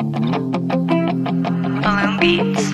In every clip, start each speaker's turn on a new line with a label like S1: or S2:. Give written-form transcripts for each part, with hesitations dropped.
S1: Balloon Beats.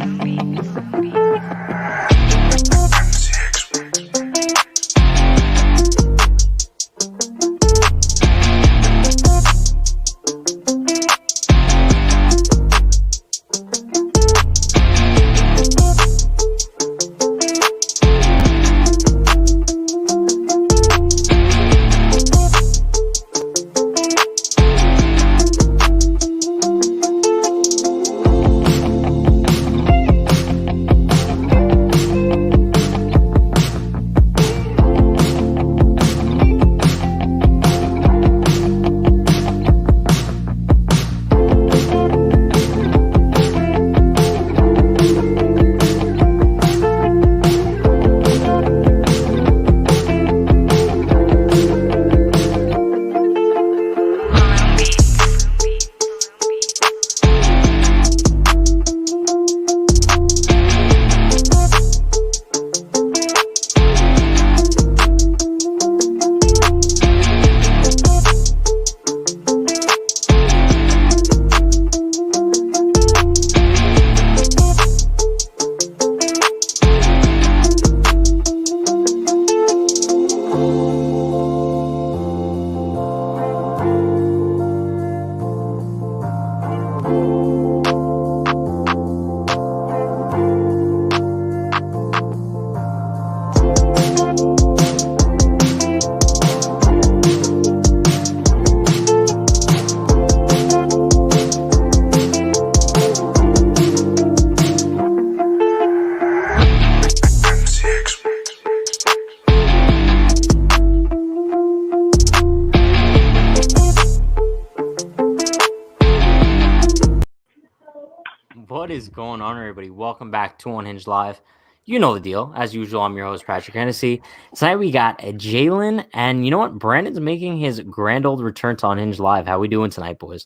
S2: What is going on, everybody? Welcome back to Unhinged Live. You know the deal. As usual, I'm your host, Patrick Hennessy. Tonight we got Jalen, and you know what? Brandon's making his grand old return to Unhinged Live. How we doing tonight, boys?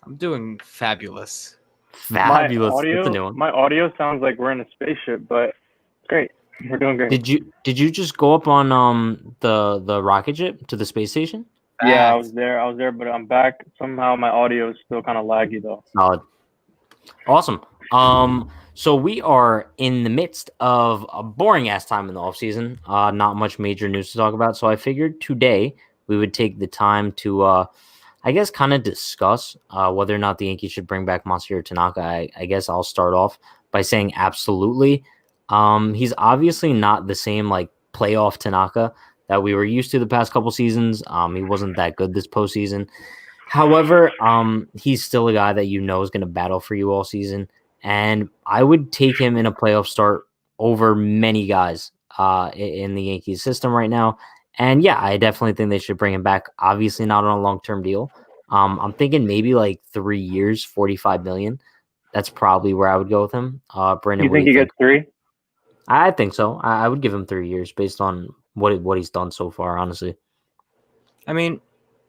S3: I'm doing fabulous.
S2: Fabulous. That's a new one.
S4: My audio sounds like we're in a spaceship, but it's great. We're doing great.
S2: Did you just go up on the rocket ship to the space station?
S4: Yeah, I was there, but I'm back. Somehow my audio is still kind of laggy though.
S2: Solid. Awesome. So we are in the midst of a boring ass time in the off season. Not much major news to talk about. So I figured today we would take the time to, I guess, kind of discuss whether or not the Yankees should bring back Masahiro Tanaka. I guess I'll start off by saying absolutely. He's obviously not the same like playoff Tanaka that we were used to the past couple seasons. He wasn't that good this postseason. However, he's still a guy that you know is going to battle for you all season, and I would take him in a playoff start over many guys in the Yankees system right now. And yeah, I definitely think they should bring him back. Obviously, not on a long-term deal. I'm thinking maybe like 3 years, $45 million. That's probably where I would go with him. Brandon,
S4: You think he gets 3?
S2: I think so. I would give him 3 years based on what he's done so far. Honestly,
S3: I mean,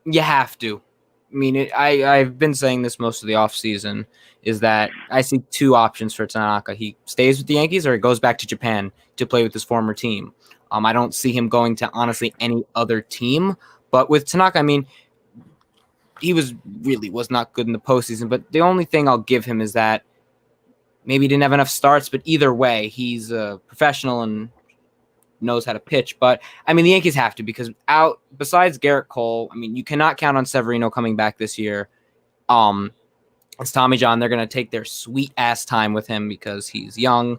S3: you have to. I mean, I've been saying this most of the offseason, is that I see 2 options for Tanaka. He stays with the Yankees or he goes back to Japan to play with his former team. I don't see him going to, honestly, any other team. But with Tanaka, I mean, he was not good in the postseason. But the only thing I'll give him is that maybe he didn't have enough starts. But either way, he's a professional and knows how to pitch. But I mean, the Yankees have to, because besides Garrett Cole, I mean, you cannot count on Severino coming back this year. It's Tommy John. They're going to take their sweet ass time with him because he's young.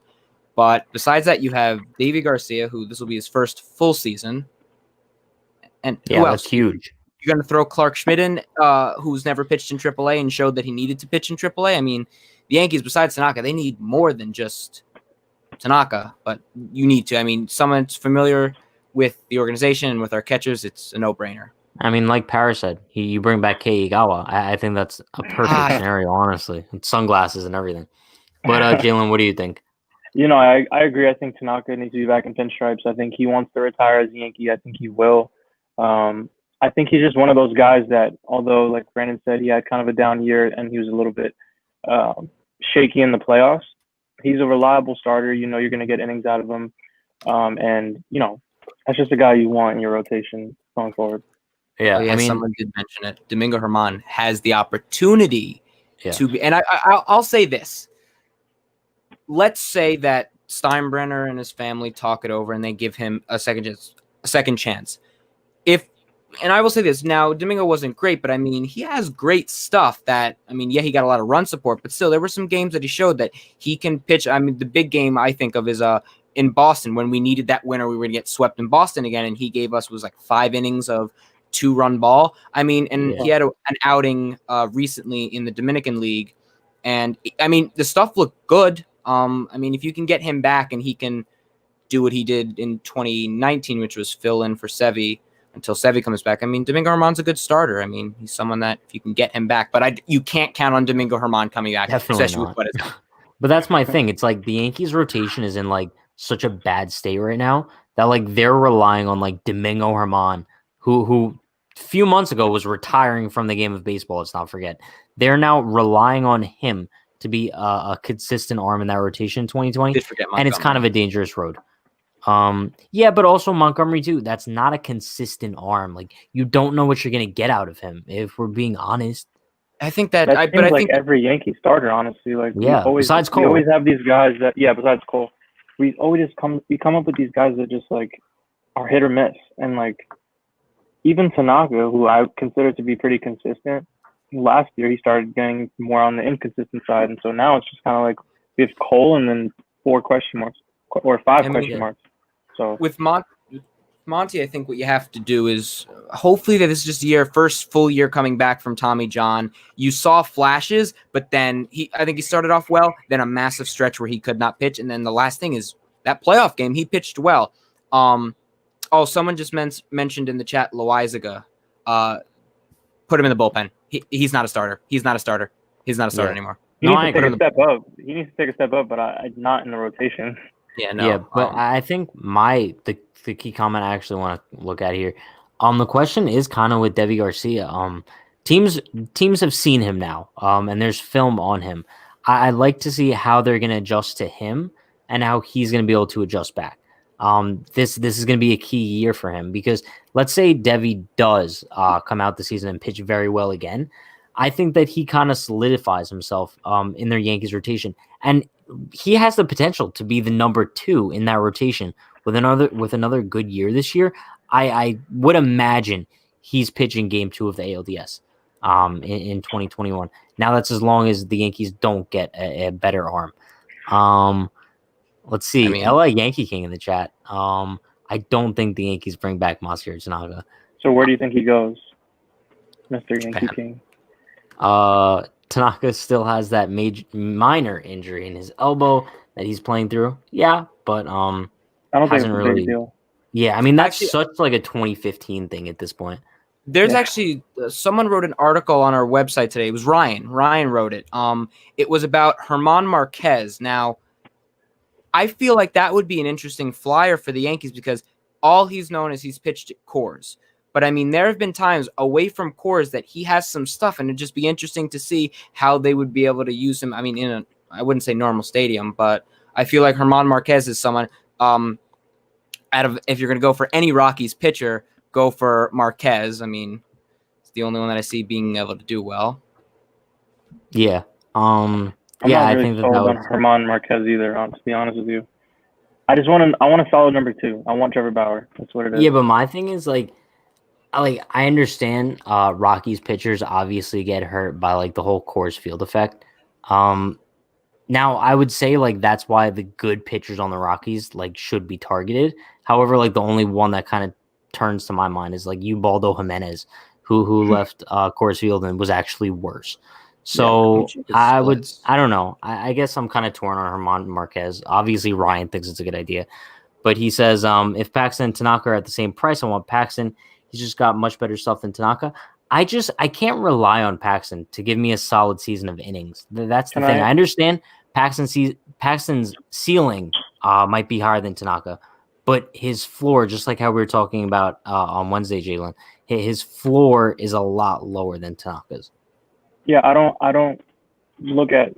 S3: But besides that, you have Davy Garcia, who this will be his first full season. And
S2: yeah, that's huge.
S3: You're going to throw Clark Schmidt in, who's never pitched in AAA and showed that he needed to pitch in AAA. I mean, the Yankees, besides Tanaka, they need more than just Tanaka, but you need to. I mean, someone that's familiar with the organization and with our catchers, it's a no-brainer.
S2: I mean, like Paris said, you bring back Kei Igawa. I think that's a perfect scenario, honestly. And sunglasses and everything. But Jalen, what do you think?
S4: You know, I agree. I think Tanaka needs to be back in pinstripes. I think he wants to retire as a Yankee. I think he will. I think he's just one of those guys that, although, like Brandon said, he had kind of a down year and he was a little bit shaky in the playoffs. He's a reliable starter. You know, you're going to get innings out of him. And, you know, that's just a guy you want in your rotation going forward.
S2: Yeah,
S3: I mean, someone did mention it. Domingo Germán has the opportunity
S2: Yeah.
S3: to be. And I'll say this. Let's say that Steinbrenner and his family talk it over and they give him a second chance. And I will say this now, Domingo wasn't great, but I mean, he has great stuff that, I mean, yeah, he got a lot of run support, but still there were some games that he showed that he can pitch. I mean, the big game I think of is in Boston when we needed that winner, we were going to get swept in Boston again. And he gave us was like 5 innings of 2-run ball. I mean, and he had an outing recently in the Dominican League. And I mean, the stuff looked good. I mean, if you can get him back and he can do what he did in 2019, which was fill in for Sevy until Sevy comes back. I mean, Domingo Germán's a good starter. I mean, he's someone that if you can get him back, but you can't count on Domingo Germán coming back,
S2: Definitely
S3: especially
S2: not.
S3: with what is.
S2: But that's my thing. It's like the Yankees rotation is in like such a bad state right now that like they're relying on like Domingo Germán, who a few months ago was retiring from the game of baseball. Let's not forget. They're now relying on him to be a consistent arm in that rotation in 2020, and it's kind of a dangerous road. Yeah, but also Montgomery too. That's not a consistent arm. Like you don't know what you're gonna get out of him. If we're being honest,
S3: I think that.
S4: I think every Yankee starter, honestly, like
S2: besides Cole,
S4: we always have these guys that besides Cole, we always come up with these guys that just like are hit or miss, and like even Tanaka, who I consider to be pretty consistent. Last year, he started getting more on the inconsistent side, and so now it's just kind of like we have Cole and then 4 question marks or 5 question marks. So
S3: with Monty, I think what you have to do is hopefully that this is just the first full year coming back from Tommy John. You saw flashes, but then I think he started off well, then a massive stretch where he could not pitch, and then the last thing is that playoff game he pitched well. Someone just mentioned in the chat Loizaga. Put him in the bullpen. He's not a starter. He's not a starter anymore.
S4: He needs to take a step up. He needs to take a step up, but I not in the rotation.
S3: Yeah, no.
S2: Yeah, but I think the key comment I actually want to look at here, the question is kind of with Devi Garcia. Teams have seen him now, and there's film on him. I'd like to see how they're going to adjust to him and how he's going to be able to adjust back. This is going to be a key year for him because let's say Devi does come out the season and pitch very well again. I think that he kind of solidifies himself in their Yankees rotation, and he has the potential to be the number 2 in that rotation with another good year this year. I would imagine he's pitching Game 2 of the ALDS in 2021. Now that's as long as the Yankees don't get a better arm. Let's see. I mean, LA Yankee King in the chat. I don't think the Yankees bring back Masahiro Tanaka.
S4: So where do you think he goes, Mr. Yankee King?
S2: Tanaka still has that minor injury in his elbow that he's playing through. Yeah, but
S4: I don't think it's a big deal.
S2: Yeah, I mean that's such like a 2015 thing at this point.
S3: There's actually someone wrote an article on our website today. It was Ryan. Ryan wrote it. It was about Germán Marquez. Now, I feel like that would be an interesting flyer for the Yankees because all he's known is he's pitched at Coors. But, I mean, there have been times away from Coors that he has some stuff, and it'd just be interesting to see how they would be able to use him. I mean, I wouldn't say normal stadium, but I feel like Germán Marquez is someone if you're going to go for any Rockies pitcher, go for Marquez. I mean, it's the only one that I see being able to do well.
S2: Yeah.
S4: I'm not really sold on Germán Marquez either, to be honest with you. I want a solid number 2. I want Trevor Bauer. That's what it is.
S2: Yeah, but my thing is I understand Rockies pitchers obviously get hurt by like the whole Coors Field effect. Now I would say like that's why the good pitchers on the Rockies like should be targeted. However, like the only one that kind of turns to my mind is like Ubaldo Jimenez, who left Coors Field and was actually worse. So I don't know. I guess I'm kind of torn on Germán Marquez. Obviously, Ryan thinks it's a good idea, but he says if Paxton and Tanaka are at the same price, I want Paxton. He's just got much better stuff than Tanaka. I can't rely on Paxton to give me a solid season of innings. That's the thing. I understand Paxton's ceiling might be higher than Tanaka, but his floor, just like how we were talking about on Wednesday, Jalen, his floor is a lot lower than Tanaka's.
S4: Yeah, I don't look at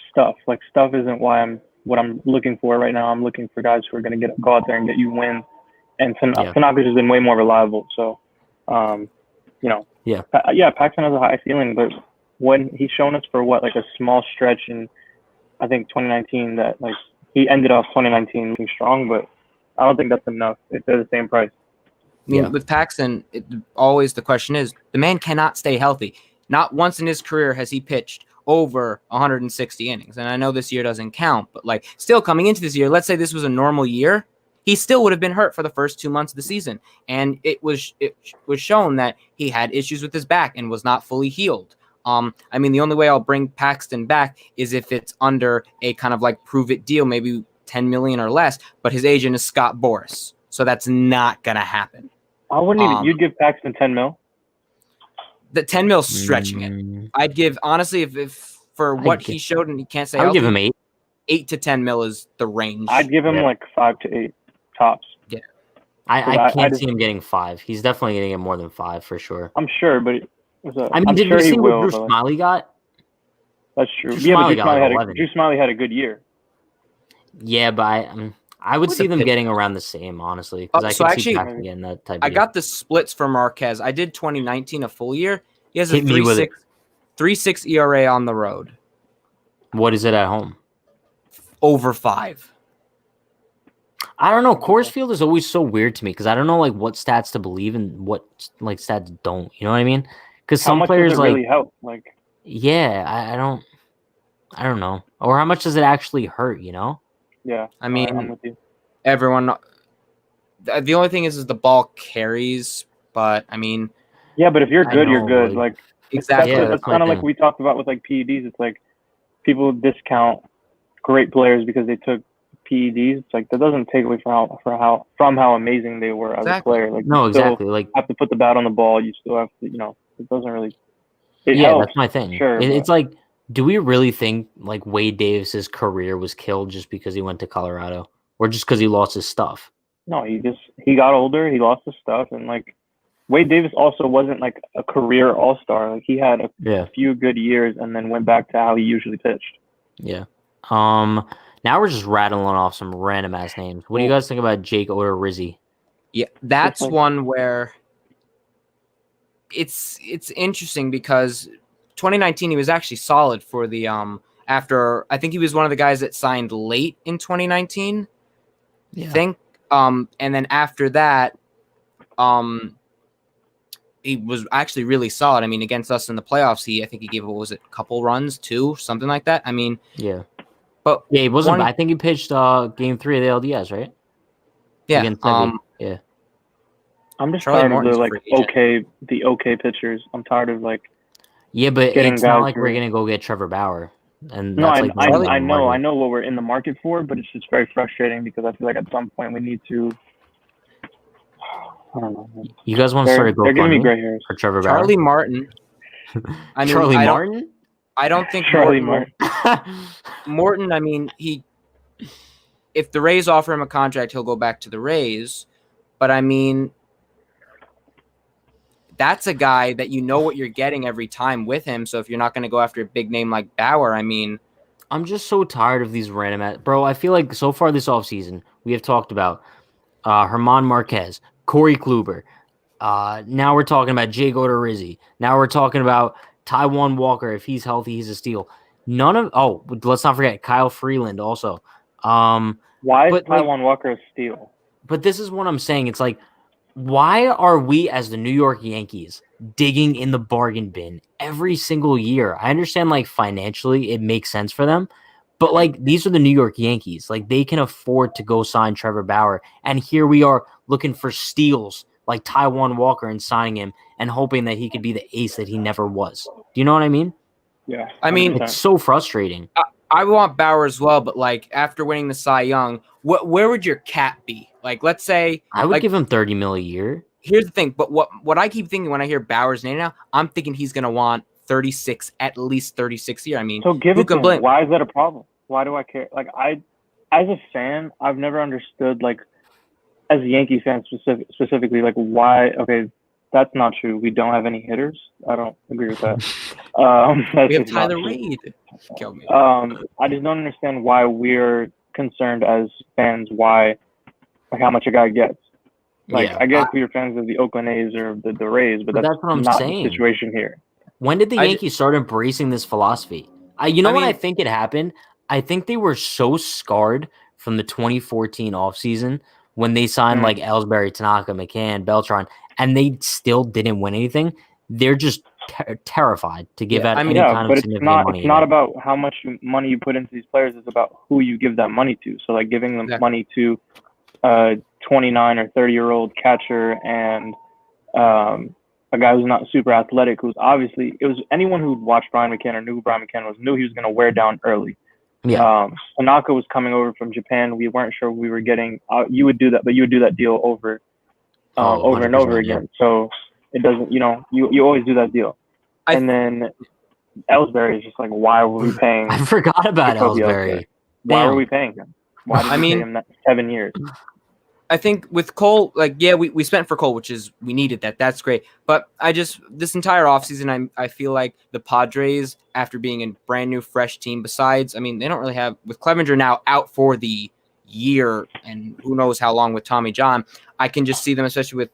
S4: stuff. Like stuff isn't what I'm looking for right now. I'm looking for guys who are going to go out there and get you wins. And Tanaka's has been way more reliable. So, Paxton has a high ceiling, but when he's shown us for what, like a small stretch in I think 2019 that like he ended off 2019 looking strong, but I don't think that's enough. It's at the same price.
S3: I mean,
S2: Yeah.
S3: with Paxton, always the question is the man cannot stay healthy. Not once in his career has he pitched over 160 innings. And I know this year doesn't count, but like still coming into this year, let's say this was a normal year, he still would have been hurt for the first 2 months of the season. And it was shown that he had issues with his back and was not fully healed. I mean, the only way I'll bring Paxton back is if it's under a kind of like prove it deal, maybe 10 million or less, but his agent is Scott Boras. So that's not going to happen.
S4: I wouldn't even. You'd give Paxton 10 mil.
S3: The 10 mil stretching it. I'd give honestly if for what he showed and he can't say
S2: I would give him 8.
S3: 8 to 10 mil is the range.
S4: I'd give him like 5 to 8 tops.
S3: Yeah.
S2: I can't see him getting 5. He's definitely going to get more than 5 for sure.
S4: I'm sure, but
S2: I mean, did you see what Drew Smiley got?
S4: That's true.
S2: Drew
S4: Drew Smiley had a good year.
S2: Yeah, but I would see them getting around the same, honestly. Because I can see Paxton getting that type of
S3: I got the splits for Marquez. I did 2019 a full year. He has a 3.6 ERA on the road.
S2: What is it at home?
S3: Over 5.
S2: I don't know. Coors Field is always so weird to me because I don't know like what stats to believe and what like stats don't. You know what I mean? Because some players
S4: does it really help? Like,
S2: yeah, I don't know. Or how much does it actually hurt? You know?
S4: Yeah,
S3: I mean,
S4: I'm with you.
S3: Everyone. The only thing is the ball carries, but I mean.
S4: Yeah, but if you're good, you're good. Like
S3: exactly.
S4: That's kind of like we talked about with like PEDs. It's like people discount great players because they took PEDs. It's like that doesn't take away from how amazing they were as a player. Like
S2: no, exactly. Like
S4: have to put the bat on the ball. You still have to, it doesn't really. It
S2: yeah,
S4: helps,
S2: that's my thing.
S4: Sure,
S2: it's like, do we really think like Wade Davis's career was killed just because he went to Colorado, or just because he lost his stuff?
S4: No, he got older. He lost his stuff, and like Wade Davis also wasn't like a career all-star. Like he had a few good years, and then went back to how he usually pitched.
S2: Yeah. Now we're just rattling off some random ass names. What do you guys think about Jake Odorizzi?
S3: Yeah, that's one where it's interesting because 2019 he was actually solid for the after I think he was one of the guys that signed late in 2019.
S2: Yeah.
S3: I think and then after that he was actually really solid. I mean, against us in the playoffs, I think he gave a couple runs, 2, something like that. I mean,
S2: yeah.
S3: But
S2: yeah, he wasn't. I think he pitched game 3 of the LDS, right?
S3: Yeah.
S2: Yeah.
S4: I'm just tired of the okay pitchers. I'm tired of like.
S2: Yeah, but it's not like we're gonna go get Trevor Bauer. And
S4: no,
S2: that's
S4: I know what we're in the market for, but it's just very frustrating because I feel like at some point we need to. I don't know.
S2: You guys want to start a GoFundMe?
S4: They're giving me gray hairs.
S2: For Trevor Bauer.
S3: Charlie Martin.
S2: Charlie Martin?
S3: I don't think
S4: Charlie Martin.
S3: Morton, I mean, if the Rays offer him a contract, he'll go back to the Rays. But I mean, that's a guy that you know what you're getting every time with him. So if you're not going to go after a big name like Bauer, I mean,
S2: I'm just so tired of these random bro. I feel like so far this offseason, we have talked about Herman Marquez, Corey Kluber. Now we're talking about Jake Odorizzi. Now we're talking about Taijuan Walker. If he's healthy, he's a steal. Let's not forget Kyle Freeland also.
S4: Why is Taijuan Walker a steal?
S2: But this is what I'm saying. It's like, why are we as the New York Yankees digging in the bargain bin every single year? I understand like financially it makes sense for them, but like these are the New York Yankees. Like they can afford to go sign Trevor Bauer. And here we are looking for steals like Taijuan Walker and signing him and hoping that he could be the ace that he never was. Do you know what I mean?
S4: Yeah.
S3: I mean,
S2: it's so frustrating.
S3: I want Bauer as well, but like after winning the Cy Young, where would your cap be? Like, let's say
S2: I would give him $30 million a year.
S3: Here's the thing, but what I keep thinking when I hear Bauer's name now, I'm thinking he's gonna want 36, at least 36 a year. I mean,
S4: so give it to him. Why is that a problem? Why do I care? Like as a fan, I've never understood like as a Yankee fan specifically, like why? Okay, that's not true. We don't have any hitters. I don't agree with that.
S3: We have Tyler Reed. Kill me.
S4: I just don't understand why we're concerned as fans. Why, like, how much a guy gets. Like, I guess we're fans of the Oakland A's or the Rays, but that's
S2: what I'm
S4: not
S2: saying.
S4: The situation here.
S2: When did the
S3: I ju-
S2: Yankees start embracing this philosophy? You know
S3: I
S2: when I
S3: mean-
S2: think it happened? I think they were so scarred from the 2014 offseason when they signed like Ellsbury, Tanaka, McCann, Beltran, and they still didn't win anything. They're just terrified to give
S3: Yeah,
S2: out
S3: I mean-
S2: any
S4: Yeah,
S2: kind
S4: but
S2: of
S4: it's
S2: significant
S4: not.
S2: money.
S4: It's not about how much money you put into these players. It's about who you give that money to. So like giving them
S3: Exactly.
S4: money to a 29 or 30-year-old catcher and a guy who's not super athletic, who's obviously it was anyone who watched Brian McCann or knew who Brian McCann was knew he was going to wear down early.
S2: Yeah.
S4: Tanaka was coming over from Japan. We weren't sure we were getting. You would do that, but you would do that deal over and over
S2: 100%, yeah.
S4: again. So it doesn't. You always do that deal. And then Ellsbury is just like, why were we paying?
S2: I forgot about
S4: Jacoby
S2: Ellsbury.
S4: Why
S2: Damn.
S4: were we paying him? Why did we pay him that 7 years?
S3: I think with Cole, like, yeah, we spent for Cole, which is we needed that. That's great. But this entire offseason, I feel like the Padres, after being a brand new, fresh team, besides, I mean, they don't really have, with Clevenger now out for the year and who knows how long with Tommy John, I can just see them, especially with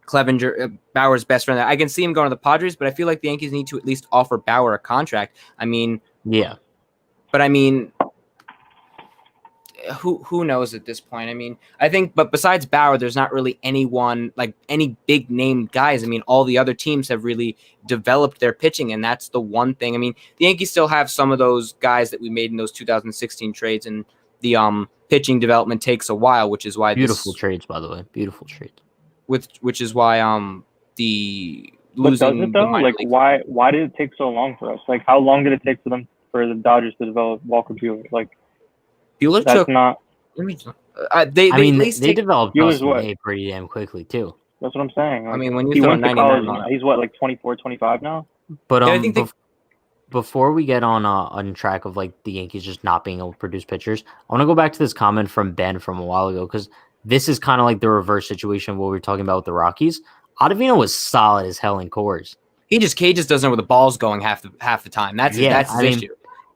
S3: Clevenger, Bauer's best friend. I can see him going to the Padres, but I feel like the Yankees need to at least offer Bauer a contract. I mean,
S2: Yeah.
S3: but I mean, who knows at this point? I mean, I think, but besides Bauer, there's not really anyone like any big name guys. I mean, all the other teams have really developed their pitching, and that's the one thing. I mean, the Yankees still have some of those guys that we made in those 2016 trades, and the pitching development takes a while, which is why
S2: Beautiful trades, by the way. Beautiful trades.
S3: which is why the
S4: But does
S3: losing
S4: it though?
S3: the minor
S4: Like,
S3: league-
S4: why did it take so long for us? Like, how long did it take for the Dodgers to develop Walker Buehler? Like,
S3: Buehler
S4: that's
S3: took.
S4: not.
S3: They
S2: I mean,
S3: at least
S2: they
S3: take,
S2: developed
S4: Buehler's
S2: Dustin
S4: what?
S2: May pretty damn quickly, too.
S4: That's what I'm saying. Like,
S3: I mean, when you
S4: he
S3: throw
S4: went to
S3: 99
S4: college.
S3: on,
S4: He's what, like 24, 25 now?
S2: But
S3: Yeah, I think
S2: before we get on track of like the Yankees just not being able to produce pitchers, I want to go back to this comment from Ben from a while ago because this is kind of like the reverse situation of what we were talking about with the Rockies. Ottavino was solid as hell in Coors.
S3: he just doesn't know where the ball's going half the time. That's his issue.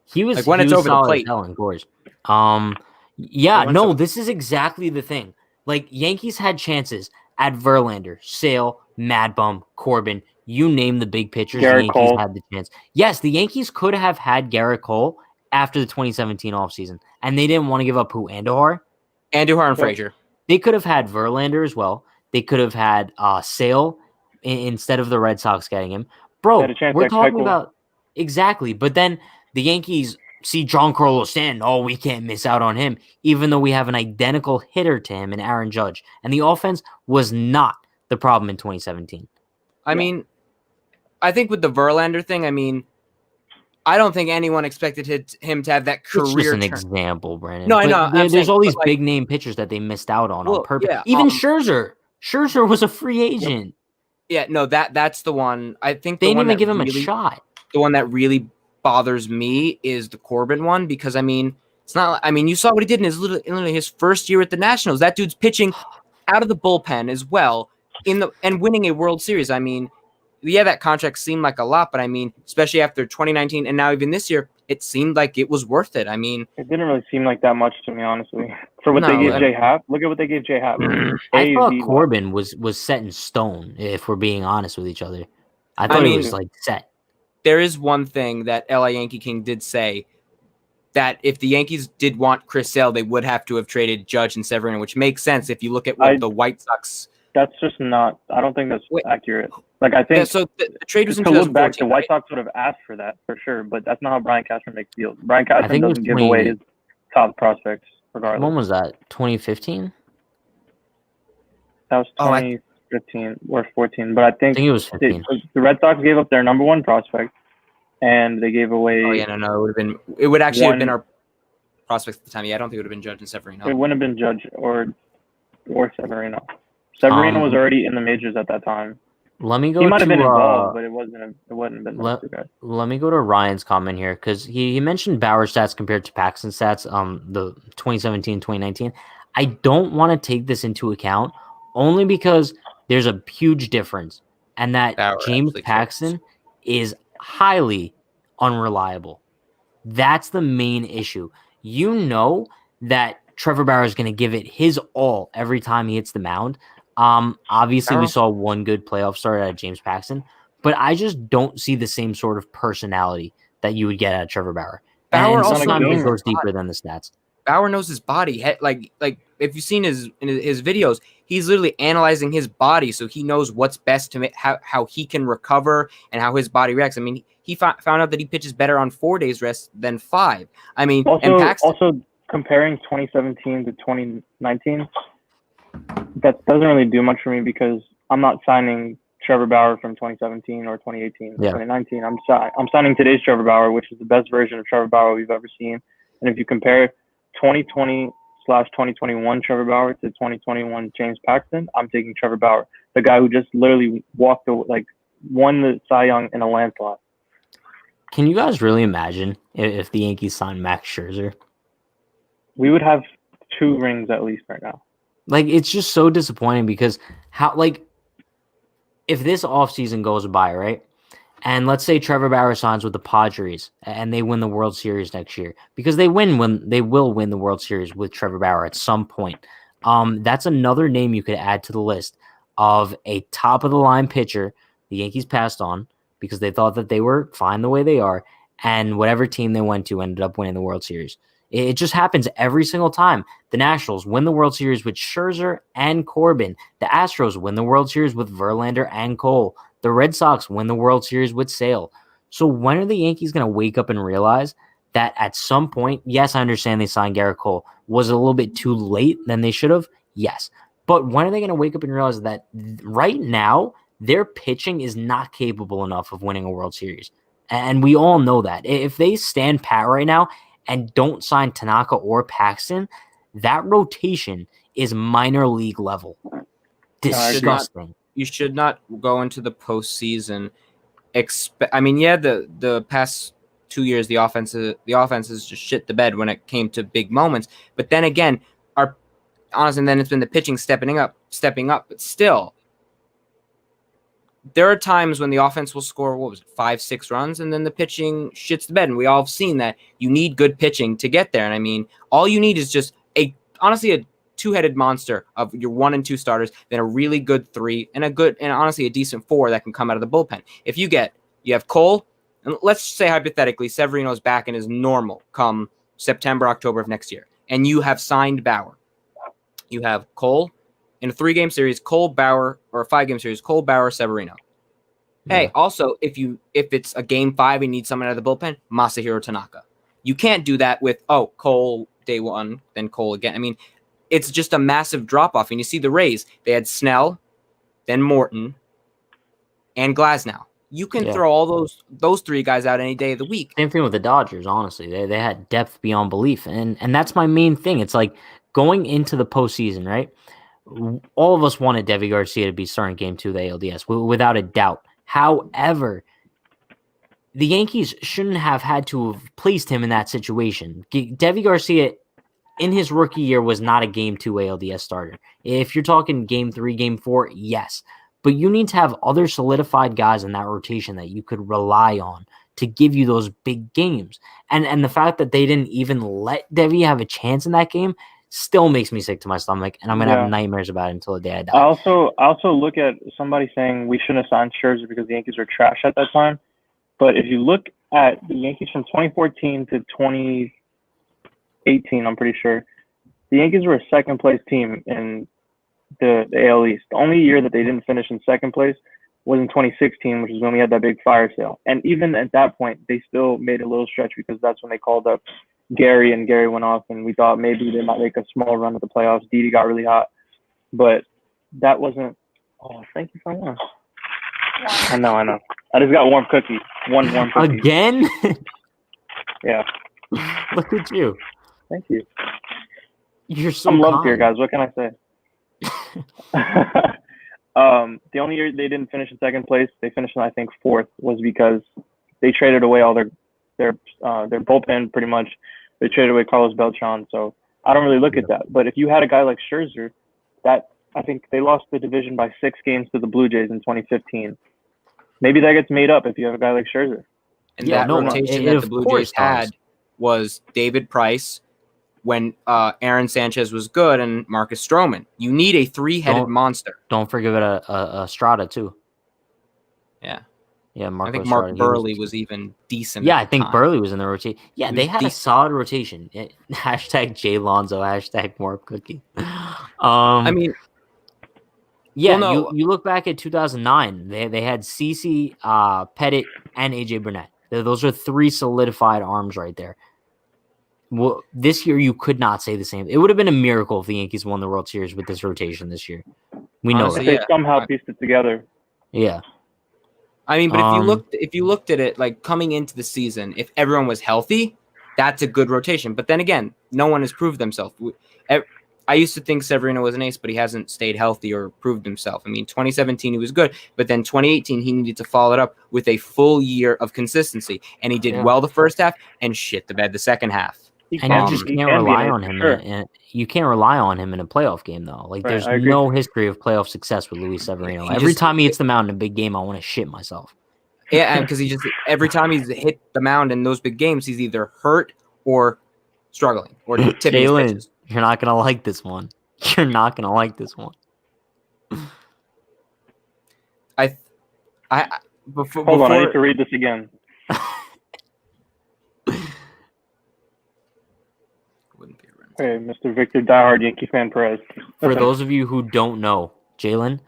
S2: He was
S3: Like when
S2: he
S3: it's
S2: was
S3: over the
S2: solid
S3: plate.
S2: as hell in Coors. Yeah,
S3: When it's
S2: no,
S3: over-
S2: this is exactly the thing. Like Yankees had chances at Verlander, Sale, Mad Bum, Corbin. You name the big pitchers,
S4: Garrett
S2: the Yankees
S4: Cole.
S2: had the chance. Yes, the Yankees could have had Garrett Cole after the 2017 offseason, and they didn't want to give up who? Andujar?
S3: Andujar and
S4: Yeah.
S3: Frazier.
S2: They could have had Verlander as well. They could have had Sale instead of the Red Sox getting him.
S4: They
S2: Bro,
S4: had a chance
S2: we're
S4: at
S2: talking
S4: Keuchel.
S2: about exactly. But then the Yankees see Giancarlo Stanton. Oh, we can't miss out on him, even though we have an identical hitter to him in Aaron Judge. And the offense was not the problem in 2017.
S3: I mean, I think with the Verlander thing, I mean, I don't think anyone expected him to have that
S2: It's just
S3: career
S2: an
S3: turn.
S2: example, Brandon.
S3: No, I
S2: But
S3: know, I'm
S2: there's
S3: saying,
S2: all
S3: but
S2: these
S3: like-
S2: big name pitchers that they missed out on
S3: Well,
S2: purpose.
S3: yeah,
S2: Even Scherzer. Scherzer was a free agent.
S3: Yeah, no, that's the one. I think
S2: They
S3: the
S2: didn't
S3: one
S2: even
S3: that
S2: give him
S3: really,
S2: a shot.
S3: the one that really bothers me is the Corbin one because I mean, it's not. I mean, you saw what he did in literally his first year at the Nationals. That dude's pitching out of the bullpen as well and winning a World Series. I mean, yeah, that contract seemed like a lot, but I mean, especially after 2019 and now even this year, it seemed like it was worth it. I mean,
S4: It didn't really seem like that much to me, honestly. For what
S3: No,
S4: they gave
S3: I-
S4: Jay Happ, look at what they gave Jay Happ.
S2: I thought
S4: AV,
S2: Corbin was set in stone, if we're being honest with each other. I thought
S3: mean-
S2: he was like set.
S3: there is one thing that LA Yankee King did say that if the Yankees did want Chris Sale, they would have to have traded Judge and Severino, which makes sense if you look at what the White Sox.
S4: That's just not. I don't think that's
S3: Wait.
S4: accurate. Like I think
S3: Yeah, so the trade was in
S4: to look back,
S3: 2014.
S4: the White
S3: right?
S4: Sox would have asked for that for sure, but that's not how Brian Cashman makes deals. Brian
S2: think
S4: Cashman
S2: it was
S4: doesn't give away
S2: 20
S4: his top prospects regardless.
S2: When was that? 2015?
S4: That was
S3: Oh, I-
S4: 2015 or 14, but I
S2: I
S4: think
S2: think it was 15.
S4: the Red Sox gave up their number one prospect, and they gave away.
S3: Oh yeah, no, it would have been. It would actually have been
S4: One-
S3: our prospects at the time. Yeah, I don't think it would have been Judge and Severino.
S4: It wouldn't have been Judge or Severino. Severino
S2: Um,
S4: was already in the majors at that time.
S2: Let me go
S4: He might
S2: to
S4: have been involved, but it wouldn't have been those two guys.
S2: let me go to Ryan's comment here because he mentioned Bauer stats compared to Paxton stats. The 2017, 2019. I don't want to take this into account only because there's a huge difference, and that
S3: Bauer
S2: James
S3: actually
S2: Paxton is highly unreliable. That's the main issue. You know that Trevor Bauer is going to give it his all every time he hits the mound. Obviously, we
S3: Bauer-
S2: saw one good playoff start out of James Paxton, but I just don't see the same sort of personality that you would get out of Trevor Bauer.
S3: Bauer
S2: And
S3: also
S2: sometimes it
S4: knows
S2: goes
S3: his
S2: deeper
S3: body.
S2: than the stats.
S3: Bauer knows his body. Like if you've seen his videos, he's literally analyzing his body so he knows what's best to make how he can recover and how his body reacts. I mean, he found out that he pitches better on 4 days rest than 5. I mean, and Paxton,
S4: Also comparing 2017 to 2019, that doesn't really do much for me because I'm not signing Trevor Bauer from 2017 or 2018,
S2: Yeah.
S4: 2019. I'm signing today's Trevor Bauer, which is the best version of Trevor Bauer we've ever seen. And if you compare 2020/2021 Trevor Bauer to 2021 James Paxton, I'm taking Trevor Bauer, the guy who just literally won the Cy Young in a landslide.
S2: Can you guys really imagine if the Yankees signed Max Scherzer?
S4: We would have 2 rings at least right now.
S2: Like, it's just so disappointing because if this offseason goes by, right? And let's say Trevor Bauer signs with the Padres and they win the World Series next year, because they will win the World Series with Trevor Bauer at some point. That's another name you could add to the list of a top of the line pitcher the Yankees passed on because they thought that they were fine the way they are, and whatever team they went to ended up winning the World Series. It just happens every single time. The Nationals win the World Series with Scherzer and Corbin. The Astros win the World Series with Verlander and Cole. The Red Sox win the World Series with Sale. So when are the Yankees going to wake up and realize that at some point, yes, I understand they signed Garrett Cole, was it a little bit too late than they should have? Yes. But when are they going to wake up and realize that right now, their pitching is not capable enough of winning a World Series? And we all know that. If they stand pat right now and don't sign Tanaka or Paxton, that rotation is minor league level. Disgusting.
S3: you should not go into the postseason. The past 2 years the offense has just shit the bed when it came to big moments. But then again, and then it's been the pitching stepping up. But still, there are times when the offense will score 5-6 runs, and then the pitching shits the bed. And we all have seen that you need good pitching to get there. And I mean, all you need is just a 2-headed monster of your 1 and 2 starters, then a really good 3 and honestly a decent 4 that can come out of the bullpen. If you have Cole, and let's say hypothetically Severino's back and is normal come September, October of next year, and you have signed Bauer. You have Cole in a 3-game series, Cole Bauer, or a 5-game series, Cole Bauer, Severino. Yeah. Hey, also if it's a game 5 and you need someone out of the bullpen, Masahiro Tanaka. You can't do that with Cole day 1, then Cole again. I mean, it's just a massive drop-off. And you see the Rays, they had Snell, then Morton, and Glasnow. You can throw all those 3 guys out any day of the week.
S2: Same thing with the Dodgers, honestly. They had depth beyond belief. And that's my main thing. It's like going into the postseason, right? All of us wanted Deivi Garcia to be starting game 2 of the ALDS, without a doubt. However, the Yankees shouldn't have had to have placed him in that situation. Deivi Garcia in his rookie year was not a game 2 ALDS starter. If you're talking game 3, game 4, yes. But you need to have other solidified guys in that rotation that you could rely on to give you those big games. And the fact that they didn't even let Deivi have a chance in that game still makes me sick to my stomach, and I'm going to have nightmares about it until the day I die.
S4: I also look at somebody saying we shouldn't have signed Scherzer because the Yankees were trash at that time. But if you look at the Yankees from 2014 to 2018, I'm pretty sure, the Yankees were a second-place team in the AL East. The only year that they didn't finish in second place was in 2016, which is when we had that big fire sale. And even at that point, they still made a little stretch because that's when they called up Gary, and Gary went off, and we thought maybe they might make a small run at the playoffs. Didi got really hot. But that wasn't – oh, thank you for one. I know. I just got warm cookie. One warm cookie.
S2: Again?
S4: Yeah.
S2: Look at you.
S4: Thank you.
S2: You're so
S4: I'm loved
S2: kind.
S4: here, guys. What can I say? The only year they didn't finish in second place, they finished in, I think, 4th, was because they traded away all their bullpen pretty much. They traded away Carlos Beltran. So I don't really look at that. But if you had a guy like Scherzer, that I think they lost the division by 6 games to the Blue Jays in 2015. Maybe that gets made up if you have a guy like Scherzer.
S3: And rotation that the Blue Jays had was David Price when Aaron Sanchez was good and Marcus Stroman. You need a 3-headed monster.
S2: Don't forget Estrada, too.
S3: Yeah.
S2: Yeah,
S3: I think
S2: Marco
S3: Mark
S2: started.
S3: Burley was even decent.
S2: Yeah,
S3: at
S2: I
S3: the
S2: think
S3: time.
S2: Burley was in the rotation. Yeah,
S3: He
S2: they
S3: was
S2: had a
S3: decent.
S2: solid rotation. Hashtag Jay Lonzo. Hashtag Mark Cookie.
S3: I mean,
S2: Yeah,
S3: well, no,
S2: you look back at 2009. They had CC, Pettit, and AJ Burnett. Those are 3 solidified arms right there. Well, this year you could not say the same. It would have been a miracle if the Yankees won the World Series with this rotation this year. We know
S3: Honestly,
S2: that.
S4: If they somehow pieced it together.
S2: Yeah.
S3: I mean, but if you looked at it like coming into the season, if everyone was healthy, that's a good rotation. But then again, no one has proved themselves. I used to think Severino was an ace, but he hasn't stayed healthy or proved himself. I mean, 2017 he was good, but then 2018 he needed to follow it up with a full year of consistency, and he did well the first half and shit the bed the second half.
S2: And you just can't rely on him.
S4: Sure.
S2: You can't rely on him in a playoff game, though. Like,
S4: Right,
S2: there's
S4: I agree.
S2: no history of playoff success with Luis Severino.
S3: He
S2: Every
S3: just-
S2: time he hits the mound in a big game, I want to shit myself.
S3: Yeah, and because he just every time he's hit the mound in those big games, he's either hurt or struggling or tipping his
S2: Jalen,
S3: pitches.
S2: you're not gonna like this one. You're not gonna like this one.
S4: Hold on, I need to read this again.
S3: Wouldn't be around.
S4: Hey, Mr. Victor Diehard Yankee fan Perez.
S2: For those of you who don't know, Jalen,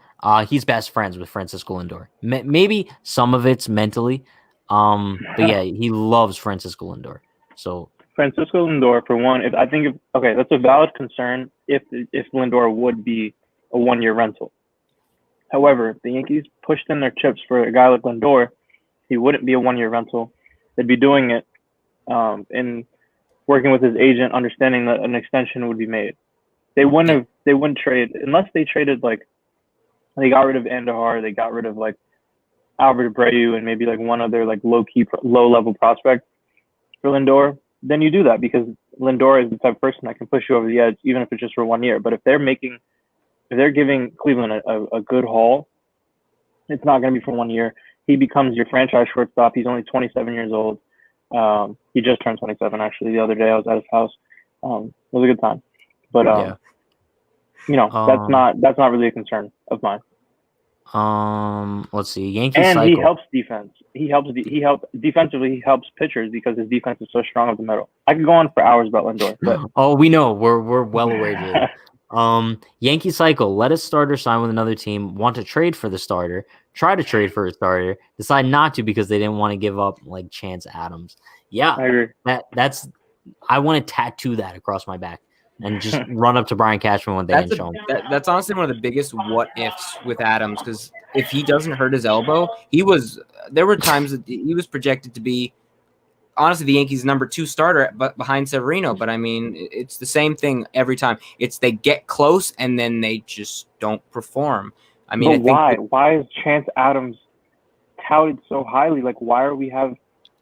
S2: he's best friends with Francisco Lindor. Maybe some of it's mentally, but yeah, he loves Francisco Lindor. So
S4: Francisco Lindor, for one, that's a valid concern if Lindor would be a 1-year rental. However, if the Yankees pushed in their chips for a guy like Lindor, he wouldn't be a 1-year rental. They'd be doing it in working with his agent, understanding that an extension would be made. They wouldn't trade unless they traded like they got rid of Andahar, they got rid of like Albert Abreu and maybe like one other like low level prospect for Lindor. Then you do that because Lindor is the type of person that can push you over the edge, even if it's just for 1 year. But if they're giving Cleveland a good haul, it's not going to be for 1 year. He becomes your franchise shortstop. He's only 27 years old. He just turned 27 actually the other day. I was at his house. It was a good time. But that's not really a concern of mine.
S2: Let's see. Yankees
S4: and
S2: cycle.
S4: he helps defense. He helps defensively. He helps pitchers because his defense is so strong up the middle. I could go on for hours about Lindor. But
S2: Oh, we know. We're well aware, Jalen. Yankee cycle. Let a starter sign with another team. Want to trade for the starter. Try to trade for a starter. Decide not to because they didn't want to give up like Chance Adams. Yeah,
S4: I agree.
S2: That's. I want to tattoo that across my back and just run up to Brian Cashman one day and show him.
S3: That's honestly one of the biggest what ifs with Adams because if he doesn't hurt his elbow, there were times that he was projected to be honestly the Yankees' number 2 starter, but behind Severino. But I mean, it's the same thing every time. It's they get close and then they just don't perform. I mean,
S4: why is Chance Adams touted so highly? Like, why are we have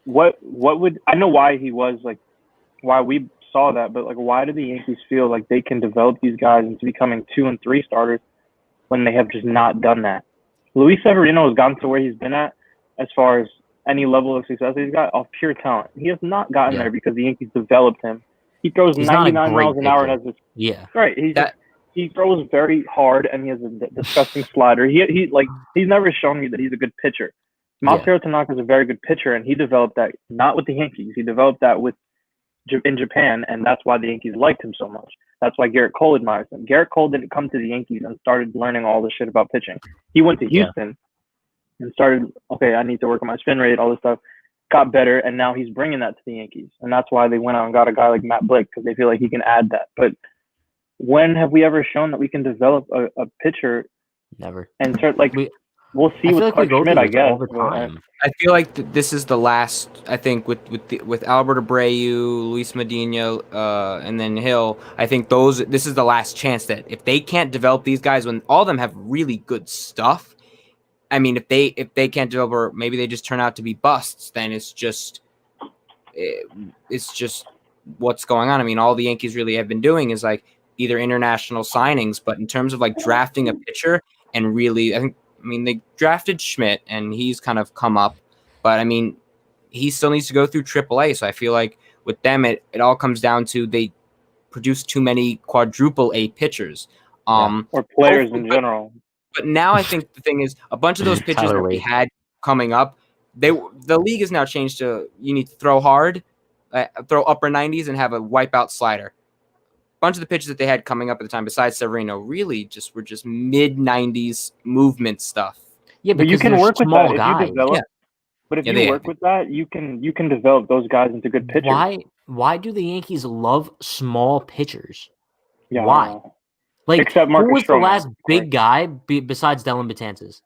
S4: what would I know why he was like why we saw that, but like why do the Yankees feel like they can develop these guys into becoming 2 and 3 starters when they have just not done that? Luis Severino has gotten to where he's been at as far as any level of success he's got off pure talent. He has not gotten there because the Yankees developed him. He throws 99 miles an hour and has this right. He throws very hard and he has a disgusting slider. He's never shown me that he's a good pitcher. Masahiro Tanaka is a very good pitcher, and he developed that not with the Yankees. He developed that in Japan, and that's why the Yankees liked him so much. That's why Garrett Cole admires him. Garrett Cole didn't come to the Yankees and started learning all this shit about pitching. He went to Houston and started, okay, I need to work on my spin rate, all this stuff, got better, and now he's bringing that to the Yankees. And that's why they went out and got a guy like Matt Blake, because they feel like he can add that. But when have we ever shown that we can develop a pitcher?
S2: Never.
S4: And start we'll see with Clark Schmidt, I guess.
S2: All the time.
S3: I feel like this is the last. I think with Albert Abreu, Luis Medina, and then Hill. I think this is the last chance that if they can't develop these guys, when all of them have really good stuff. I mean, if they can't develop, or maybe they just turn out to be busts, then it's just what's going on. I mean, all the Yankees really have been doing is like either international signings, but in terms of like drafting a pitcher and really, I mean, they drafted Schmidt and he's kind of come up, but I mean, he still needs to go through AAA. So I feel like with them, it all comes down to they produce too many quadruple A pitchers,
S4: or players in general.
S3: But now I think the thing is a bunch of those pitchers that we had coming up, the league has now changed to you need to throw hard, throw upper 90s, and have a wipeout slider. Bunch of the pitches that they had coming up at the time, besides Severino, really were just mid 90s movement stuff.
S2: Yeah,
S4: but you
S2: because
S4: can
S2: they're
S4: work with
S2: small
S4: that if
S2: guys.
S4: you develop.
S3: Yeah.
S4: But if
S3: Yeah,
S4: you work with that, you can develop those guys into good pitchers.
S2: Why do the Yankees love small pitchers?
S4: Yeah.
S2: Why? Like,
S4: Except
S2: who
S4: Marcus
S2: was the
S4: Stroman,
S2: last
S4: of
S2: big
S4: course.
S2: guy besides Dylan Betances?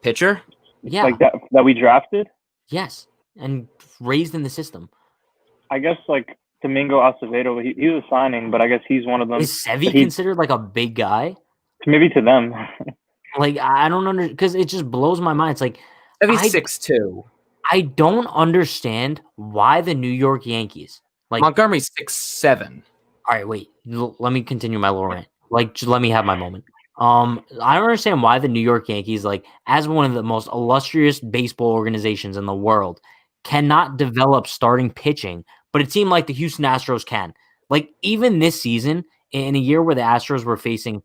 S3: Pitcher?
S2: Yeah.
S4: Like that we drafted?
S2: Yes. And raised in the system.
S4: I guess like Domingo Acevedo, he was a signing, but I guess he's one of them.
S2: Is Sevy considered like a big guy?
S4: Maybe to them.
S2: Like, I don't understand, because it just blows my mind. It's like,
S3: He's 6'2".
S2: I don't understand why the New York Yankees, like,
S3: Montgomery's 6'7".
S2: all right, wait, let me continue my little rant. Like, just let me have my moment. I don't understand why the New York Yankees, like, as one of the most illustrious baseball organizations in the world, cannot develop starting pitching, but it seemed like the Houston Astros can. Like, even this season, in a year where the Astros were facing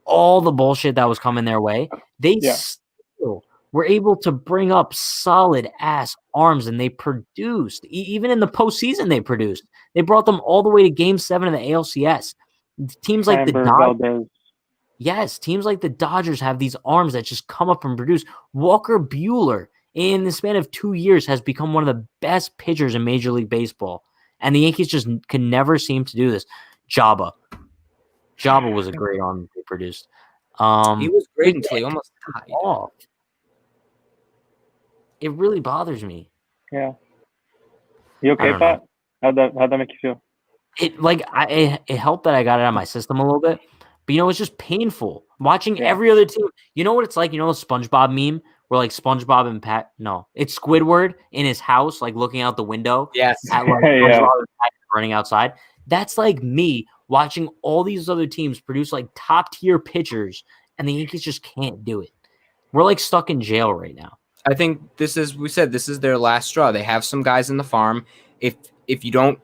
S2: all the bullshit that was coming their way, they still were able to bring up solid ass arms, and they produced. Even in the postseason, they produced. They brought them all the way to Game 7 of the ALCS. Teams like the Dodgers, teams like the Dodgers have these arms that just come up and produce. Walker Buehler, in the span of 2 years, has become one of the best pitchers in Major League Baseball, and the Yankees just can never seem to do this. Jabba was a great arm they produced.
S3: He was great until he almost died.
S2: Off. It really bothers me.
S4: Yeah. You okay, Pat? How'd that make you feel?
S2: It helped that I got it out of my system a little bit. But it's just painful watching every other team. You know what it's like? You know the SpongeBob meme where like SpongeBob and Pat? No, it's Squidward in his house, like looking out the window.
S3: Yes.
S2: At like SpongeBob and Pat running outside. That's like me watching all these other teams produce like top tier pitchers, and the Yankees just can't do it. We're like stuck in jail right now.
S3: I think this is their last straw. They have some guys in the farm. If you don't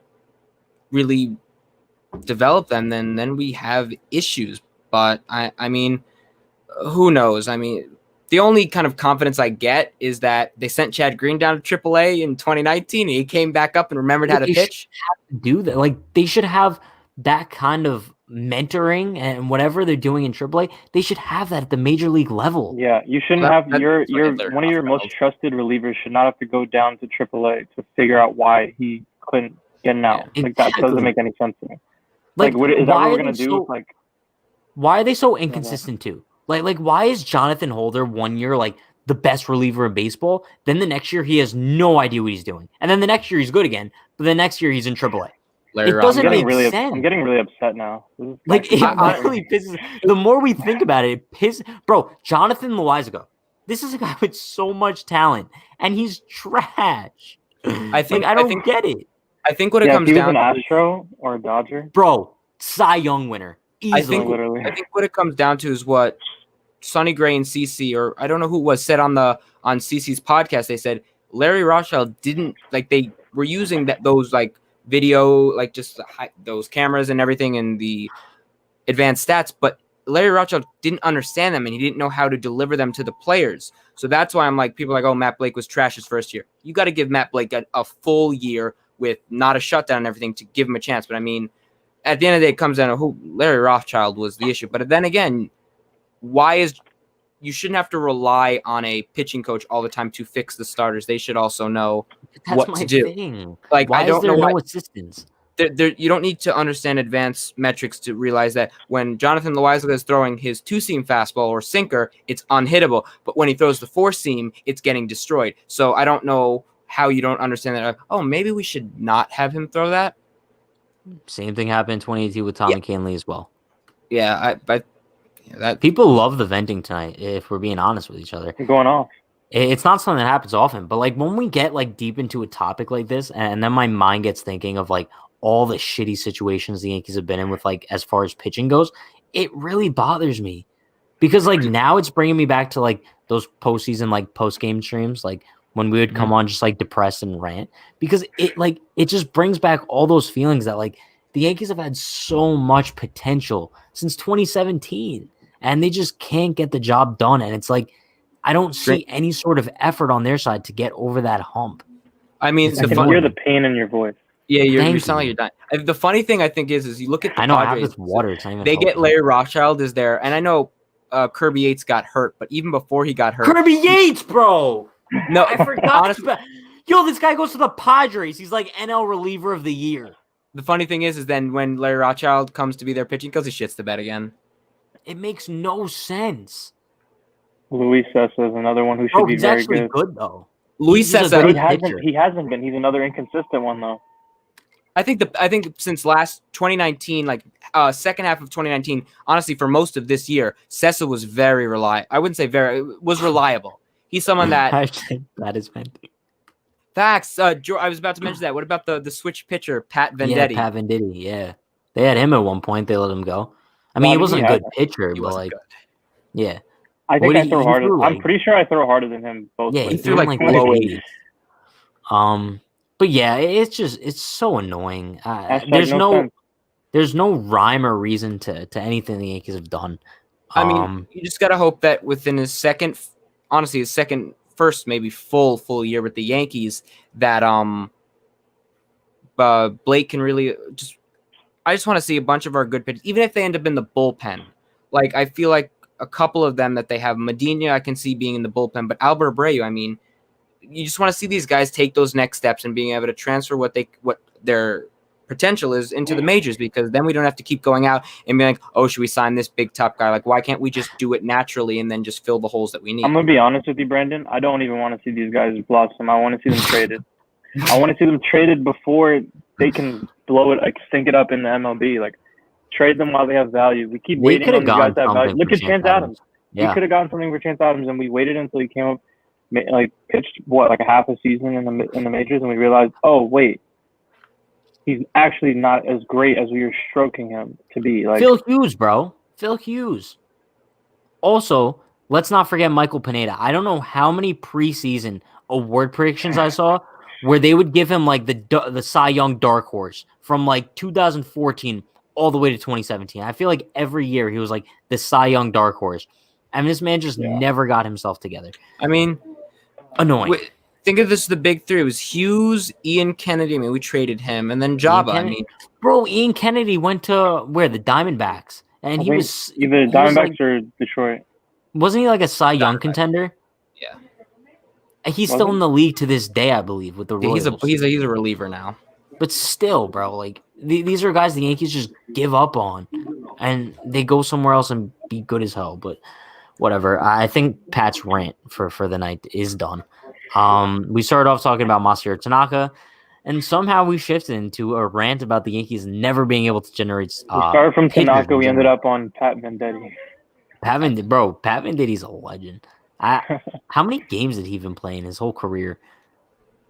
S3: really develop them, then we have issues. But I mean, who knows? I mean, the only kind of confidence I get is that they sent Chad Green down to AAA in 2019, and he came back up and remembered how to pitch.
S2: Have to do that. Like, they should have that kind of mentoring, and whatever they're doing in AAA, they should have that at the major league level.
S4: Yeah, you shouldn't have your one of your most trusted relievers should not have to go down to AAA to figure out why he couldn't get an out.
S2: Yeah,
S4: like that doesn't make any sense to me. Like is that what we're gonna do?
S2: Why are they so inconsistent too? Like why is Jonathan Holder 1 year like the best reliever in baseball? Then the next year he has no idea what he's doing, and then the next year he's good again, but the next year he's in AAA. It doesn't make sense.
S4: I'm getting really upset now.
S2: Like, it really pisses. The more we think about it, it pisses. Bro, Jonathan Loizaga. This is a guy with so much talent, and he's trash. I don't get it.
S3: I think what it comes down
S4: to, an Astro or a Dodger,
S2: bro, Cy Young winner. Easily.
S3: I think what it comes down to is what Sonny Gray and CC, or I don't know who it was, said on CC's podcast. They said Larry Rothschild didn't like. They were using those like video, like just those cameras and everything and the advanced stats, but Larry Rothschild didn't understand them, and he didn't know how to deliver them to the players. So that's why I'm like, people are like, oh, Matt Blake was trash his first year. You got to give Matt Blake a full year with not a shutdown and everything to give him a chance. But I mean, at the end of the day, it comes down to who Larry Rothschild was the issue. But then again, you shouldn't have to rely on a pitching coach all the time to fix the starters. They should also know what to do.
S2: Thing.
S3: Like,
S2: why
S3: I don't
S2: is there
S3: know
S2: no assistance.
S3: You don't need to understand advanced metrics to realize that when Jonathan Loizaga is throwing his two-seam fastball or sinker, it's unhittable. But when he throws the four-seam, it's getting destroyed. So I don't know how you don't understand that. Oh, maybe we should not have him throw that.
S2: Same thing happened in 2018 with Tommy Kahnle as well.
S3: Yeah, that
S2: people love the venting tonight. If we're being honest with each other,
S4: you're going off.
S2: It's not something that happens often, but like when we get like deep into a topic like this, and then my mind gets thinking of like all the shitty situations the Yankees have been in with like as far as pitching goes, it really bothers me because like now it's bringing me back to like those postseason like post game streams, like when we would come on just like depressed and rant, because it just brings back all those feelings that like the Yankees have had so much potential since 2017, and they just can't get the job done, and it's like I don't see any sort of effort on their side to get over that hump.
S3: I mean,
S2: It's
S4: I can hear the pain in your voice.
S3: Yeah, you
S2: Thank
S3: sound like
S2: you.
S3: you're dying. The funny thing I think is you look at the
S2: I know I have
S3: Padres.
S2: this water. It's not even
S3: They get
S2: helping.
S3: Larry Rothschild is there, and I know Kirby Yates got hurt, but even before he got hurt,
S2: Kirby Yates, bro.
S3: no,
S2: I forgot.
S3: honestly,
S2: Yo, this guy goes to the Padres. He's like NL reliever of the year.
S3: the funny thing is then when Larry Rothschild comes to be their pitching coach, he shits the bed again.
S2: It makes no sense.
S4: Luis Sessa is another one who should
S2: Bro,
S4: be
S2: he's
S4: very
S2: actually
S4: good.
S2: good though.
S3: Luis
S2: He's a
S3: Sessa,
S2: good
S4: But
S2: pitcher.
S4: he hasn't been. He's another inconsistent one though.
S3: I think since last 2019, like second half of 2019, honestly, for most of this year, Sessa was very reliable. I wouldn't say was reliable. He's someone that
S2: that is fantastic.
S3: facts. I was about to mention that. What about the switch pitcher, Pat Venditti?
S2: Yeah, Pat Venditti. Yeah, they had him at one point. They let him go. I mean, he wasn't a good pitcher,
S3: He
S2: but
S3: wasn't
S2: like,
S3: good.
S2: yeah,
S4: I think
S2: What
S4: I
S2: he-
S4: throw
S2: he
S4: harder.
S2: threw,
S4: I'm
S2: like-
S4: pretty sure I throw harder than him both
S2: yeah,
S4: ways.
S2: he threw
S3: like
S2: like
S3: low
S2: 80. But yeah, it's so annoying.
S4: Hashtag
S2: There's no rhyme or reason to anything the Yankees have done.
S3: I mean, you just gotta hope that within his first maybe full year with the Yankees, that Blake can really just. I just want to see a bunch of our good pitchers, even if they end up in the bullpen. Like I feel like a couple of them that they have, Medina, I can see being in the bullpen, but Albert Abreu, I mean, you just want to see these guys take those next steps and being able to transfer what their potential is into the majors, because then we don't have to keep going out and be like, oh, should we sign this big top guy? Like, why can't we just do it naturally and then just fill the holes that we need?
S4: I'm gonna be honest with you, Brandon. I don't even want to see these guys blossom. I want to see them traded. I want to see them traded before they can blow it, like stink it up in the MLB. Like trade them while they have value. We keep
S2: they
S4: waiting
S2: could
S4: on
S2: have
S4: these guys
S2: gotten
S4: to have value.
S2: something.
S4: Look
S2: for
S4: at Chance Adams. We
S2: Yeah,
S4: could have gotten something for Chance Adams, and we waited until he came up, like pitched like a half a season in the majors, and we realized, oh wait, he's actually not as great as we were stroking him to be. Like
S2: Phil Hughes, bro. Phil Hughes. Also, let's not forget Michael Pineda. I don't know how many preseason award predictions I saw where they would give him like the Cy Young dark horse from like 2014 all the way to 2017. I feel like every year he was like the Cy Young dark horse. I mean, this man just never got himself together.
S3: I mean,
S2: Annoying.
S3: think of this: the big three. It was Hughes, Ian Kennedy. I mean, we traded him, and then Jabba. I mean,
S2: bro, Ian Kennedy went to where? The Diamondbacks, and he was
S4: either
S2: he was
S4: Diamondbacks
S2: like-
S4: or Detroit.
S2: wasn't he like a Cy Young contender?
S3: Yeah.
S2: And he's still in the league to this day, I believe, with the Royals.
S3: he's a reliever now.
S2: But still, bro, like these are guys the Yankees just give up on, and they go somewhere else and be good as hell. But whatever. I think Pat's rant for the night is done. We started off talking about Masahiro Tanaka, and somehow we shifted into a rant about the Yankees never being able to generate.
S4: We started from
S2: pitchers
S4: Tanaka.
S2: in
S4: We ended
S2: general.
S4: up on Pat Venditti.
S2: Pat Venditti's a legend. How many games did he even play in his whole career?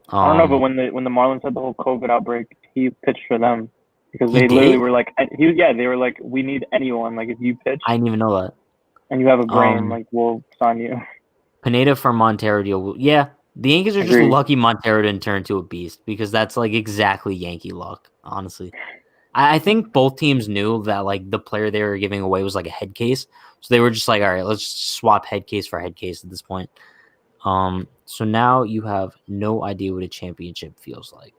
S4: I don't know, but when the Marlins had the whole COVID outbreak, he pitched for them because
S2: He
S4: they literally
S2: did?
S4: were like, they were like, we need anyone. Like if you pitch
S2: I didn't even know that.
S4: and you have a brain,
S2: Um,
S4: like we'll sign you.
S2: Pineda for Montero deal. Yeah, the Yankees are just
S4: Agreed.
S2: lucky Montero didn't turn into a beast because that's like exactly Yankee luck, honestly. I think both teams knew that like the player they were giving away was like a head case. So they were just like, all right, let's just swap head case for head case at this point. So now you have no idea what a championship feels like.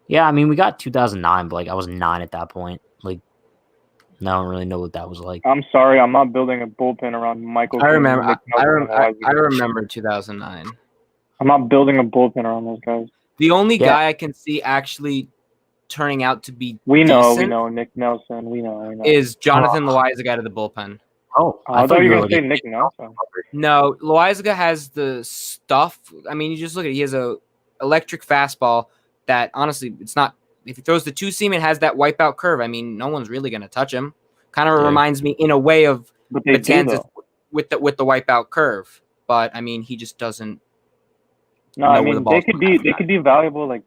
S2: Yeah, I mean, we got 2009, but like I was 9 at that point. Like, I don't really know what that was like.
S4: I'm sorry, I'm not building a bullpen around Michael.
S3: I remember.
S4: Nick Nelson,
S3: I remember 2009.
S4: I'm not building a bullpen around those guys.
S3: The only
S2: Yeah.
S3: guy I can see actually turning out to be
S4: We know
S3: decent
S4: Nick Nelson. We know.
S3: is Jonathan Loaizaga out of the bullpen.
S2: Oh,
S4: I thought you were gonna say
S2: like,
S4: Nick Nelson.
S3: No, Loaizaga has the stuff. I mean, you just look at it. He has a electric fastball that honestly, it's not. If he throws the two seam, it has that wipeout curve. I mean, no one's really gonna touch him. Kind of
S2: Yeah.
S3: reminds me in a way of
S4: But they do
S3: Matanzas
S4: though.
S3: with the wipeout curve. But I mean, he just doesn't.
S4: No, I
S3: know where the
S4: mean
S3: ball's
S4: they could be valuable like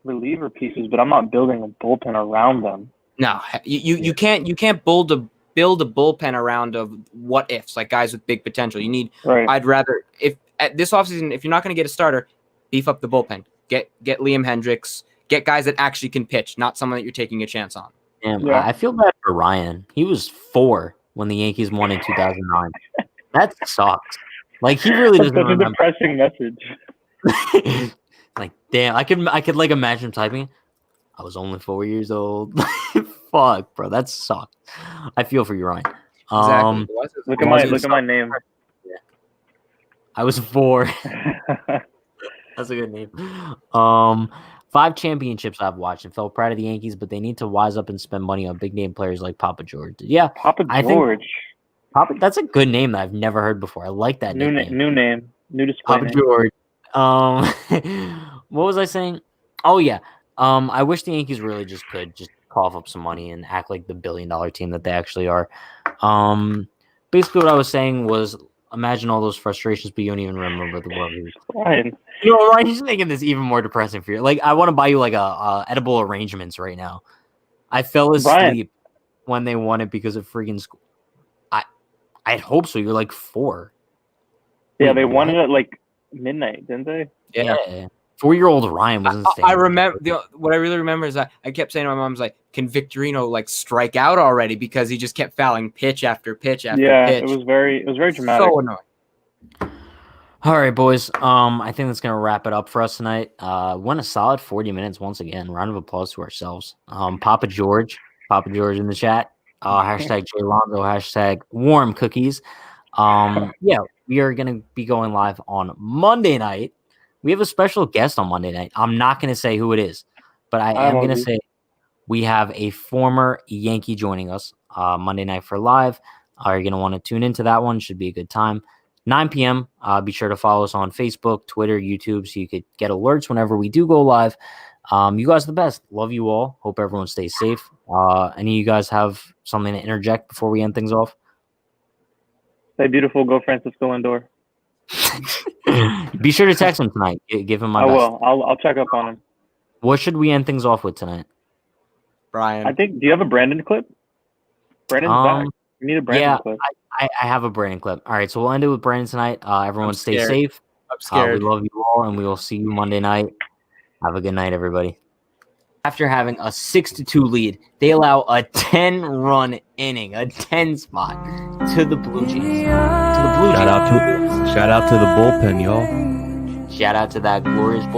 S4: reliever pieces, but I'm not building a bullpen around them.
S3: No, you can't build a bullpen around of what ifs, like guys with big potential. You need.
S4: Right.
S3: I'd rather if at this offseason, if you're not going to get a starter, beef up the bullpen. Get Liam Hendricks. Get guys that actually can pitch, not someone that you're taking a chance on.
S2: damn,
S4: Yeah.
S2: I feel bad for Ryan. He was 4 when the Yankees won in 2009. That sucks. Like he really
S4: That's
S2: doesn't
S4: such a
S2: remember.
S4: depressing message.
S2: Like damn, I could like imagine him typing. I was only 4 years old. Fuck, bro, that sucked. I feel for you, Ryan.
S3: Exactly.
S4: Look at my name.
S2: I was 4. That's a good name. 5 championships I've watched and felt proud of the Yankees, but they need to wise up and spend money on big name players like Papa George. Yeah,
S4: Papa
S2: I think
S4: George.
S2: That's a good name that I've never heard before. I like that nickname.
S4: New display
S2: Papa
S4: name.
S2: George. What was I saying? Oh yeah. I wish the Yankees really just could just cough up some money and act like the billion-dollar team that they actually are. Basically what I was saying was imagine all those frustrations, but you don't even remember the World Series.
S4: Ryan.
S2: You know, Ryan, he's making this even more depressing for you. Like, I want to buy you like a edible arrangements right now. I fell asleep when they won it because of freaking school. I'd hope so. You're like 4.
S4: Yeah,
S2: Wait,
S4: they won
S2: what?
S4: it at like midnight, didn't they?
S2: Yeah. 4-year-old Ryan was insane.
S3: I remember what I really remember is that I kept saying to my mom's like, "Can Victorino like strike out already?" Because he just kept fouling pitch after pitch after pitch.
S4: It was very dramatic.
S3: So annoying.
S2: All right, boys. I think that's gonna wrap it up for us tonight. Went a solid 40 minutes once again. Round of applause to ourselves. Papa George in the chat. Hashtag Jay Lonzo. Hashtag warm cookies. Yeah, we are gonna be going live on Monday night. We have a special guest on Monday night. I'm not gonna say who it is, but I am gonna say we have a former Yankee joining us Monday night for live. You're gonna want to tune into that one. Should be a good time. 9 p.m. Be sure to follow us on Facebook, Twitter, YouTube, so you could get alerts whenever we do go live. You guys are the best. Love you all. Hope everyone stays safe. Any of you guys have something to interject before we end things off?
S4: Say beautiful, go Francisco Lindor.
S2: Be sure to text him tonight. Give him my
S4: I
S2: best.
S4: will. I'll check up on him.
S2: What should we end things off with tonight?
S3: Brian.
S4: I think. Do you have a Brandon clip? Brandon's back. We need a Brandon clip.
S2: I have a Brandon clip. All right, so we'll end it with Brandon tonight. Everyone stay safe.
S3: I'm scared.
S2: We love you all, and we will see you Monday night. Have a good night, everybody. After having a 6-2 lead, they allow a 10-run inning, a 10 spot to the Blue Jays. Shout
S5: Shout out to the bullpen, y'all.
S2: Shout out to that glorious bullpen.